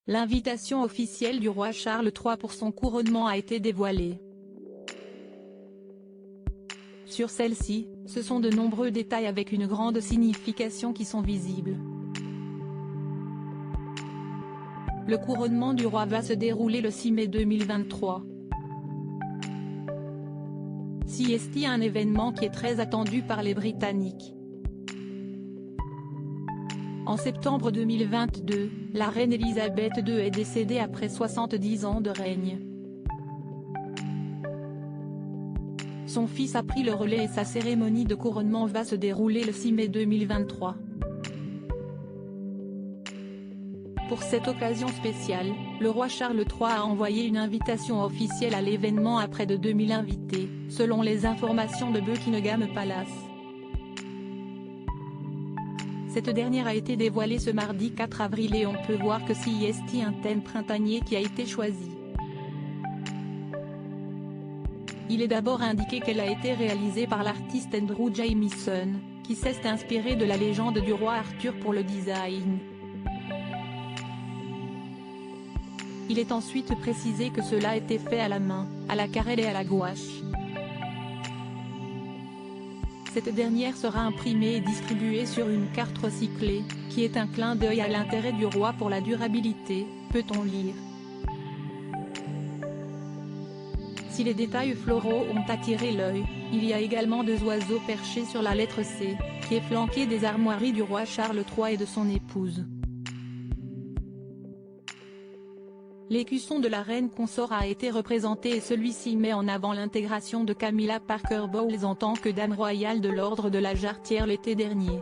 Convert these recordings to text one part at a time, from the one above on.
L'invitation officielle du roi Charles III pour son couronnement a été dévoilée. Sur celle-ci, ce sont de nombreux détails avec une grande signification qui sont visibles. Le couronnement du roi va se dérouler le 6 mai 2023. C'est un événement qui est très attendu par les Britanniques. En septembre 2022, la reine Elisabeth II est décédée après 70 ans de règne. Son fils a pris le relais et sa cérémonie de couronnement va se dérouler le 6 mai 2023. Pour cette occasion spéciale, le roi Charles III a envoyé une invitation officielle à l'événement à près de 2000 invités, selon les informations de Buckingham Palace. Cette dernière a été dévoilée ce mardi 4 avril et on peut voir que c'est un thème printanier qui a été choisi. Il est d'abord indiqué qu'elle a été réalisée par l'artiste Andrew Jamieson, qui s'est inspiré de la légende du roi Arthur pour le design. Il est ensuite précisé que cela a été fait à la main, à la carrelle et à la gouache. Cette dernière sera imprimée et distribuée sur une carte recyclée, qui est un clin d'œil à l'intérêt du roi pour la durabilité, peut-on lire. Si les détails floraux ont attiré l'œil, il y a également deux oiseaux perchés sur la lettre C, qui est flanquée des armoiries du roi Charles III et de son épouse. L'écusson de la reine consort a été représenté et celui-ci met en avant l'intégration de Camilla Parker Bowles en tant que dame royale de l'ordre de la Jarretière l'été dernier.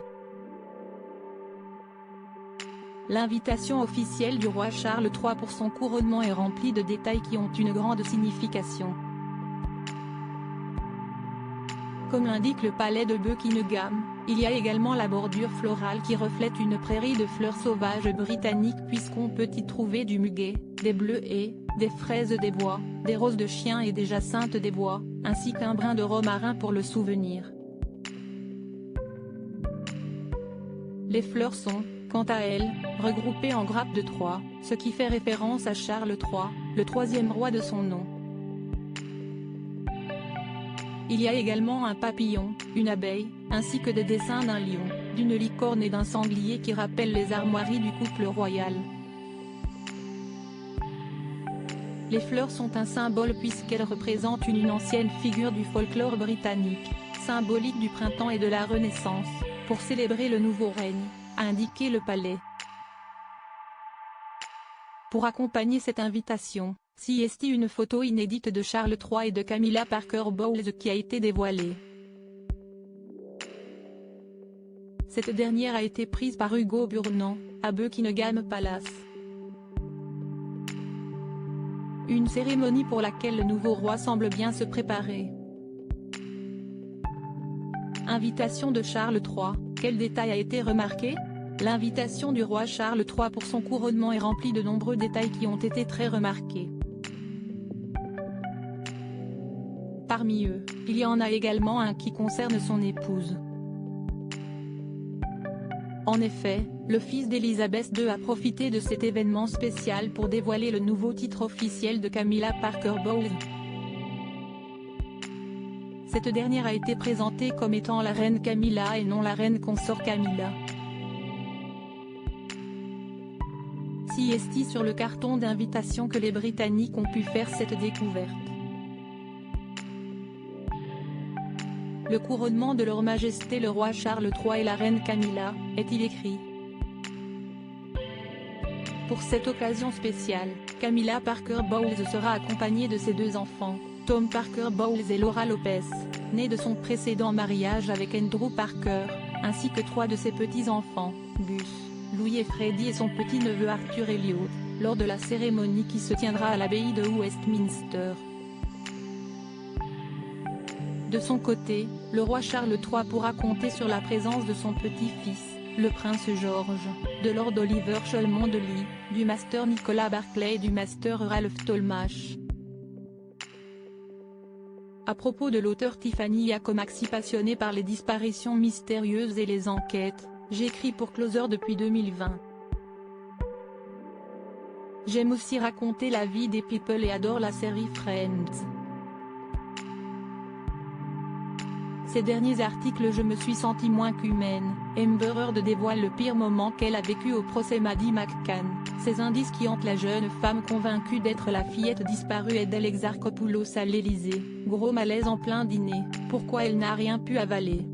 L'invitation officielle du roi Charles III pour son couronnement est remplie de détails qui ont une grande signification. Comme l'indique le palais de Buckingham, il y a également la bordure florale qui reflète une prairie de fleurs sauvages britanniques puisqu'on peut y trouver du muguet, des bleuets, des fraises des bois, des roses de chien et des jacinthes des bois, ainsi qu'un brin de romarin pour le souvenir. Les fleurs sont, quant à elles, regroupées en grappes de 3, ce qui fait référence à Charles III, le troisième roi de son nom. Il y a également un papillon, une abeille, ainsi que des dessins d'un lion, d'une licorne et d'un sanglier qui rappellent les armoiries du couple royal. Les fleurs sont un symbole puisqu'elles représentent une ancienne figure du folklore britannique, symbolique du printemps et de la Renaissance, pour célébrer le nouveau règne, a indiqué le palais. Pour accompagner cette invitation, c'est une photo inédite de Charles III et de Camilla Parker Bowles qui a été dévoilée. Cette dernière a été prise par Hugo Burnand, à Buckingham Palace. Une cérémonie pour laquelle le nouveau roi semble bien se préparer. Invitation de Charles III, quel détail a été remarqué ? L'invitation du roi Charles III pour son couronnement est remplie de nombreux détails qui ont été très remarqués. Parmi eux, il y en a également un qui concerne son épouse. En effet, le fils d'Elizabeth II a profité de cet événement spécial pour dévoiler le nouveau titre officiel de Camilla Parker Bowles. Cette dernière a été présentée comme étant la reine Camilla et non la reine consort Camilla. C'est sur le carton d'invitation que les Britanniques ont pu faire cette découverte. Le couronnement de leur majesté le roi Charles III et la reine Camilla, est-il écrit. Pour cette occasion spéciale, Camilla Parker Bowles sera accompagnée de ses deux enfants, Tom Parker Bowles et Laura Lopez, nés de son précédent mariage avec Andrew Parker, ainsi que 3 de ses petits-enfants, Gus, Louis et Freddie et son petit-neveu Arthur Elliot, lors de la cérémonie qui se tiendra à l'abbaye de Westminster. De son côté, le roi Charles III pourra compter sur la présence de son petit-fils, le prince George, de Lord Oliver Cholmondeley, du master Nicolas Barclay et du master Ralph Tolmach. À propos de l'auteur Tiffany Yacomaxi passionnée par les disparitions mystérieuses et les enquêtes, j'écris pour Closer depuis 2020. J'aime aussi raconter la vie des people et adore la série Friends. Ces derniers articles je me suis sentie moins qu'humaine. Amber Heard dévoile le pire moment qu'elle a vécu au procès Maddie McCann. Ces indices qui hantent la jeune femme convaincue d'être la fillette disparue d'Alex Exarchopoulos à l'Elysée. Gros malaise en plein dîner. Pourquoi elle n'a rien pu avaler?